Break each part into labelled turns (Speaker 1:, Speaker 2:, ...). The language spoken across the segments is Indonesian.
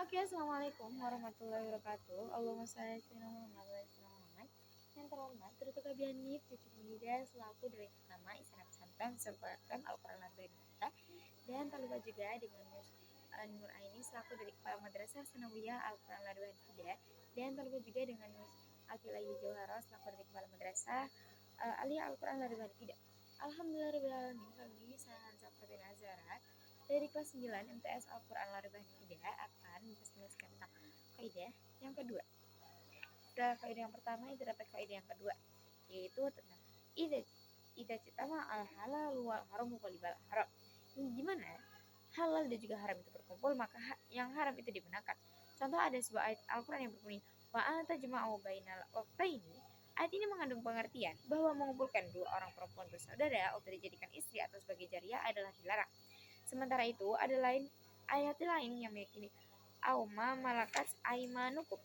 Speaker 1: Oke, assalamualaikum warahmatullahi wabarakatuh. Allahumma shalli ala Muhammad wa ala ali Muhammad. Yang terhormat, Dr. Kabiani Puji Muda selaku Direktur Utama Istana Pesantren sebarkan Al-Quran Al-Bani kita, dan tak lupa juga dengan Mus Nur Aini selaku dari Kepala Madrasah Sanawiyah Al-Quran Al-Bani kita, dan tak lupa juga dengan Mus Alfilahi Johara selaku dari Kepala Madrasah Aliyah Al-Quran Al-Bani kita. Alhamdulillahirrahmanirrahim. Kami Sahan Safatin Azhara dari kelas 9 MTS Al-Quran Al-Bani tidak akan menjelaskan tentang kaidah yang kedua. Setelah kaidah yang pertama itu dapat kaidah yang kedua, yaitu tentang ida citama al halal wal haram qalibal haram. Di mana halal dan juga haram itu berkumpul, maka yang haram itu dibenarkan. Contoh ada sebuah ayat Al-Quran yang berbunyi wa anta jama'u bainal ukhtaini. Ayat ini mengandung pengertian bahwa mengumpulkan dua orang perempuan bersaudara untuk dijadikan istri atau sebagai jariah adalah dilarang. Sementara itu ada ayat lain yang meyakini auma malakat aimanukum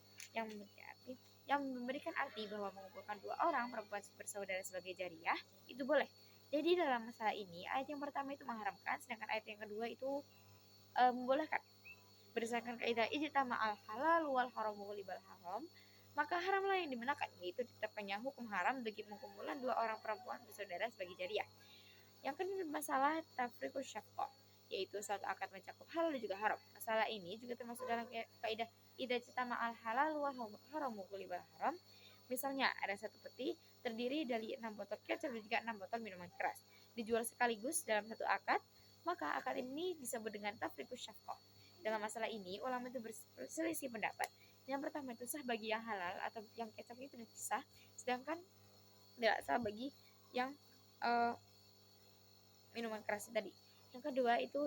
Speaker 1: yang memberikan arti bahwa mengumpulkan dua orang perempuan bersaudara sebagai jariah itu boleh. Jadi dalam masalah ini ayat yang pertama itu mengharamkan, sedangkan ayat yang kedua itu membolehkan. Berdasarkan kaidah ijtama al halal wal haram libal haram, maka haramlah yang dibenarkan, yaitu ditetapkannya hukum haram bagi pengumpulan dua orang perempuan bersaudara sebagai jariah. Yang kedua masalah tafriqus syaqqah, yaitu satu akad mencakup halal dan juga haram. Masalah ini juga termasuk dalam kaidah idza citama al halal wal haram libal haram. Misalnya ada satu peti terdiri dari 6 botol kecap dan juga 6 botol minuman keras dijual sekaligus dalam satu akad, maka akad ini disebut dengan tafriqus syaqqah. Dalam masalah ini ulama itu berselisih pendapat. Yang pertama itu sah bagi yang halal atau yang kecap itu tidak sah, sedangkan tidak sah bagi yang minuman keras tadi. Yang kedua itu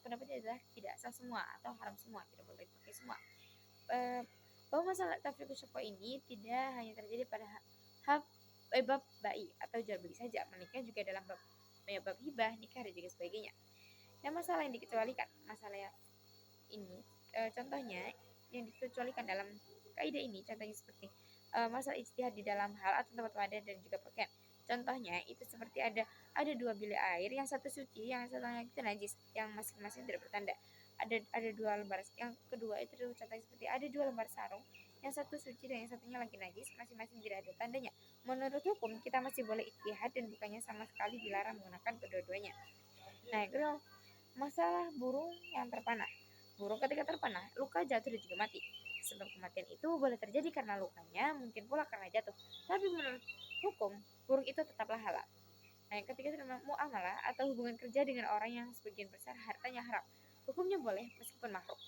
Speaker 1: pendapatnya adalah tidak sah semua atau haram semua, tidak boleh dipakai semua. Bahwa masalah tafriqus syaqqah ini tidak hanya terjadi pada bab bayi atau jual beli saja, melainkan juga dalam bab hibah, nikah dan juga sebagainya. Dan masalah yang dikecualikan, masalah ini contohnya yang dikecualikan dalam kaidah ini contohnya seperti masalah ijtihad di dalam hal atau tempat wadah dan juga pakaian. Contohnya itu seperti ada dua bilik air, yang satu suci, yang satunya itu najis, yang masing-masing tidak bertanda. Ada dua lembar, yang kedua itu contohnya seperti ada dua lembar sarung, yang satu suci dan yang satunya lagi najis, masing-masing tidak ada tandanya. Menurut hukum kita masih boleh ijtihad dan bukannya sama sekali dilarang menggunakan kedua-duanya. Nah, yang kedua masalah burung yang terpanah. Burung ketika terpanah, luka jatuh dan juga mati. Sebab kematian itu boleh terjadi karena lukanya, mungkin pula karena jatuh. Tapi menurut hukum, burung itu tetaplah halal. Nah, yang ketiga adalah muamalah atau hubungan kerja dengan orang yang sebagian besar hartanya haram. Hukumnya boleh meskipun makruh.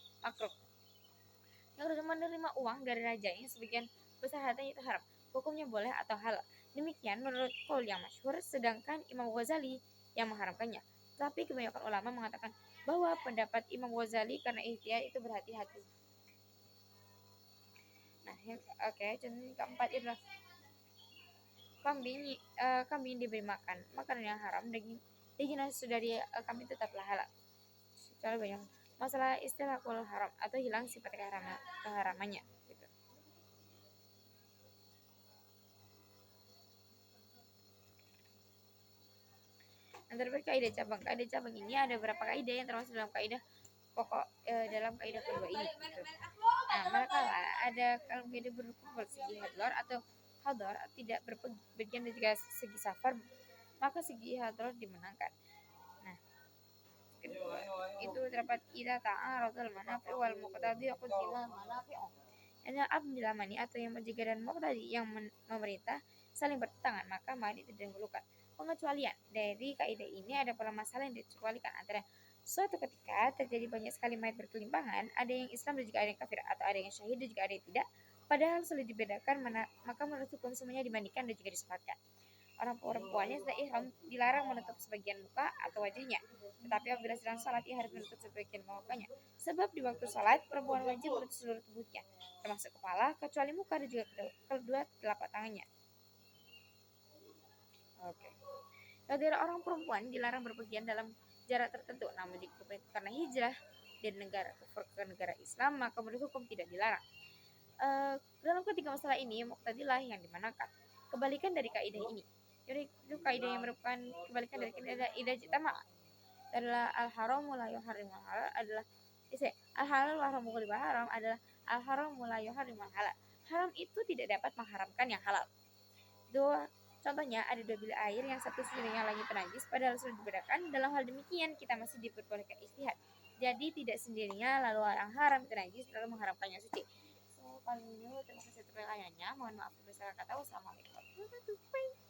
Speaker 1: Yang kedua menerima uang dari raja yang sebagian besar hartanya itu haram. Hukumnya boleh atau halal. Demikian menurut qaul yang masyhur, sedangkan Imam Ghazali yang mengharamkannya. Tapi kebanyakan ulama mengatakan bahwa pendapat Imam Ghazali karena ihtiyat itu berhati-hati. Nah, contoh yang keempat adalah kambing diberi makan makanan yang haram, daging nasi dari kambing tetaplah halal. Soal banyak masalah istilah haram atau hilang sifat keharamannya gitu. Nah, terdapat kaidah cabang ini ada beberapa kaidah yang termasuk dalam kaidah pokok dalam kaidah kedua ini gitu. Nah, manakala ada kalau kaidah berkumpul segi hadlor atau hador tidak berbagian dan juga segi safar, maka segi hadlor dimenangkan. Nah, kedua itu terdapat ida ta'aradul manafi wal muqtadi quddimal manafi'u. Yang apabila mani atau yang mencegah dan muqtadi yang memerintah saling bertentangan, maka mani itu didahulukan. Pengecualian dari kaidah ini ada pola masalah yang dikecualikan antara suatu ketika terjadi banyak sekali mayat berkelimpangan, ada yang Islam dan juga ada yang kafir, atau ada yang syahid dan juga ada yang tidak, padahal sulit dibedakan maka menurut hukum semuanya dimandikan dan juga disolatkan. Orang perempuannya sudah ihram dilarang menutup sebagian muka atau wajahnya, tetapi apabila sedang salat ia harus menutup sebagian mukanya, sebab di waktu salat perempuan wajib menutup seluruh tubuhnya, termasuk kepala, kecuali muka dan juga kedua telapak tangannya. Oke. Negara orang perempuan dilarang berpergian dalam jarak tertentu, namun jika karena hijrah dari negara kufur ke negara Islam, maka menurut hukum tidak dilarang. Dalam ketiga masalah ini, muqtadilah yang dimanakan. Kebalikan dari kaidah ini. Jadi itu kaidah yang merupakan kebalikan dari kaidah idza jitama adalah al haram la yuharrimul halal adalah Al halal wa haramu riba haram adalah al haram la yuharrimul halal. Haram itu tidak dapat mengharamkan yang halal. Contohnya ada dua bilik air yang satu sendirinya lagi najis padahal sudah dibedakan. Dalam hal demikian kita masih diperbolehkan istihad. Jadi tidak sendirinya lalu yang haram itu najis lalu mengharamkannya suci. So, paling dulu terima kasih atas pertanyaannya. Mohon maaf berbesar kata. Wassalamualaikum warahmatullahi wabarakatuh. Bye.